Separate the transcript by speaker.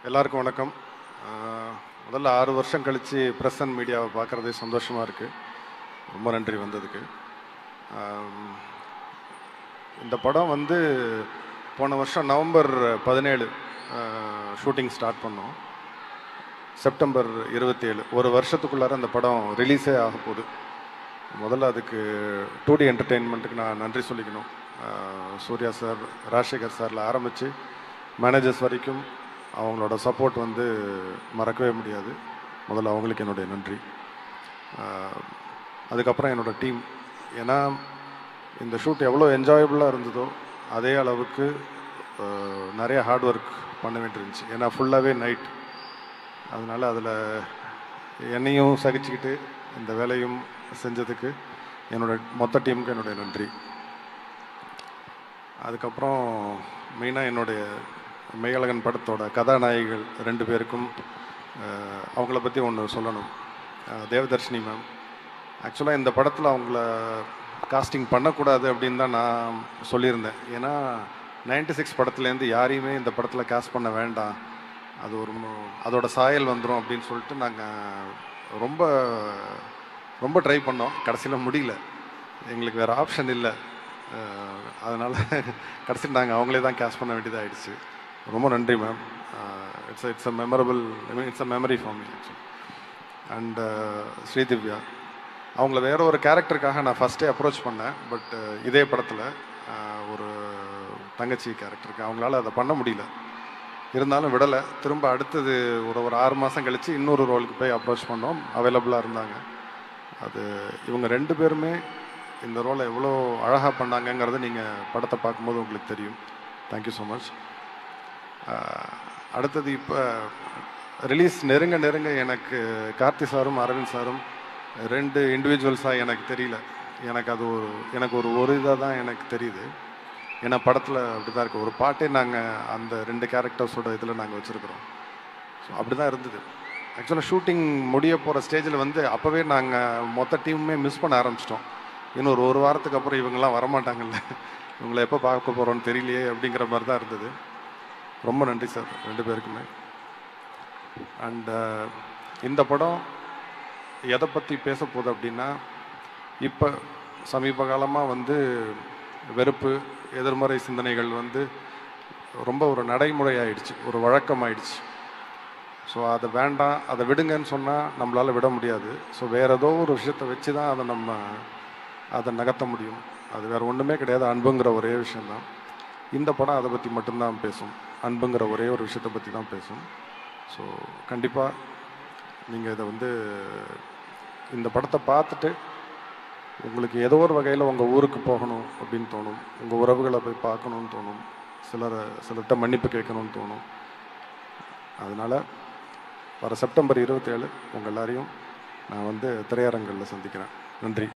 Speaker 1: எல்லாருக்கும் வணக்கம். முதல்ல 6 வருஷம் கழித்து ப்ரெஸ் அண்ட் மீடியாவை பார்க்குறதே சந்தோஷமாக இருக்குது. ரொம்ப நன்றி வந்ததுக்கு. இந்த படம் வந்து போன வருஷம் நவம்பர் 17 ஷூட்டிங் ஸ்டார்ட் பண்ணோம். செப்டம்பர் 27 ஒரு வருஷத்துக்குள்ளார அந்த படம் ரிலீஸே ஆக போகுது. முதல்ல அதுக்கு 2D என்டர்டெயின்மெண்ட்டுக்கு நான் நன்றி சொல்லிக்கணும். சூர்யா சார், ராஜசேகர் சாரில் ஆரம்பித்து மேனேஜர்ஸ் வரைக்கும் அவங்களோட சப்போர்ட் வந்து மறக்கவே முடியாது. முதல்ல அவங்களுக்கு என்னுடைய நன்றி. அதுக்கப்புறம் என்னோடய டீம், ஏன்னா இந்த ஷூட் எவ்வளோ என்ஜாயபுளாக இருந்ததோ அதே அளவுக்கு நிறைய ஹார்ட் ஒர்க் பண்ண வேண்டியிருந்துச்சு. ஏன்னா ஃபுல்லாகவே நைட், அதனால் அதில் என்னையும் சகிச்சுக்கிட்டு இந்த வேலையும் செஞ்சதுக்கு மொத்த டீமுக்கு என்னுடைய நன்றி. அதுக்கப்புறம் மெயினாக என்னுடைய மெய்யழகன் படத்தோட கதாநாயகிகள் 2 பேருக்கும் அவங்கள பற்றி ஒன்று சொல்லணும். தேவதர்ஷினி மேம், ஆக்சுவலாக இந்த படத்தில் அவங்கள காஸ்டிங் பண்ணக்கூடாது அப்படின்னு தான் நான் சொல்லியிருந்தேன். ஏன்னா 96 படத்துலேருந்து யாரையுமே இந்த படத்தில் காஸ்ட் பண்ண வேண்டாம், அது அதோட சாயல் வந்துடும் அப்படின்னு சொல்லிட்டு நாங்கள் ரொம்ப ரொம்ப ட்ரை பண்ணோம். கடைசியில் முடியல, எங்களுக்கு வேறு ஆப்ஷன் இல்லை. அதனால் கடைசியில் நாங்கள் அவங்களே தான் காஸ்ட் பண்ண வேண்டியதாக ஆயிடுச்சு. ரொம்ப நன்றி ma'am. It's a memorable, it's a memory for me actually. And Sri Divya, அவங்கள வேற ஒரு கேரக்டருக்காக நான் ஃபஸ்ட்டே அப்ரோச் பண்ணேன். பட் இதே படத்தில் ஒரு தங்கச்சி கேரக்டருக்கு அவங்களால அதை பண்ண முடியல, இருந்தாலும் விடலை. திரும்ப அடுத்தது ஒரு 6 மாதம் கழித்து இன்னொரு ரோலுக்கு போய் அப்ரோச் பண்ணோம், அவைலபிளாக இருந்தாங்க. அது இவங்க 2 பேருமே இந்த ரோலை எவ்வளோ அழகாக பண்ணாங்கங்கிறது நீங்கள் படத்தை பார்க்கும்போது உங்களுக்கு தெரியும். Thank you so much. அடுத்தது இப்போ ரிலீஸ் நெருங்க எனக்கு கார்த்தி சாரும் அரவிந்த் சாரும் 2 இண்டிவிஜுவல்ஸாக எனக்கு தெரியல. எனக்கு ஒரு இதாக தான் எனக்கு தெரியுது. ஏன்னா படத்தில் அப்படி தான் இருக்குது. ஒரு பாட்டே நாங்கள் அந்த 2 கேரக்டர்ஸோட இதில் நாங்கள் வச்சுருக்குறோம். ஸோ அப்படி தான் இருந்தது. ஆக்சுவலாக ஷூட்டிங் முடிய போகிற ஸ்டேஜில் வந்து அப்போவே நாங்கள் மொத்த டீமுமே மிஸ் பண்ண ஆரம்பிச்சிட்டோம். இன்னும் ஒரு வாரத்துக்கு அப்புறம் இவங்கெல்லாம் வரமாட்டாங்கல்ல, இவங்களை எப்போ பார்க்க போகிறோன்னு தெரியலையே அப்படிங்கிற மாதிரி தான் இருந்தது. ரொம்ப நன்றி சார் 2 பேருக்குமே. அண்ட் இந்த படம் எதை பற்றி பேச போகுது அப்படின்னா, இப்போ சமீப காலமாக வந்து வெறுப்பு, எதிர்மறை சிந்தனைகள் வந்து ரொம்ப ஒரு நடைமுறை ஆயிடுச்சு, ஒரு வழக்கம் ஆயிடுச்சு. ஸோ அதை வேண்டாம், அதை விடுங்கன்னு சொன்னால் நம்மளால் விட முடியாது. ஸோ வேறு ஏதோ ஒரு விஷயத்தை வச்சு தான் அதை நகர்த்த முடியும். அது வேறு ஒன்றுமே கிடையாது, அன்புங்கிற ஒரே விஷயந்தான். இந்த படம் அதை பற்றி மட்டும்தான் பேசும், அன்புங்கிற ஒரே ஒரு விஷயத்தை பற்றி தான் பேசும். ஸோ கண்டிப்பாக நீங்கள் இதை வந்து இந்த படத்தை பார்த்துட்டு உங்களுக்கு ஏதோ ஒரு வகையில் உங்கள் ஊருக்கு போகணும் அப்படின்னு தோணும், உங்கள் உறவுகளை போய் பார்க்கணுன்னு தோணும், சிலர்கிட்ட மன்னிப்பு கேட்கணும்னு தோணும். அதனால் வர செப்டம்பர் 27 உங்கள் எல்லாரையும் நான் வந்து திரையரங்கில் சந்திக்கிறேன். நன்றி.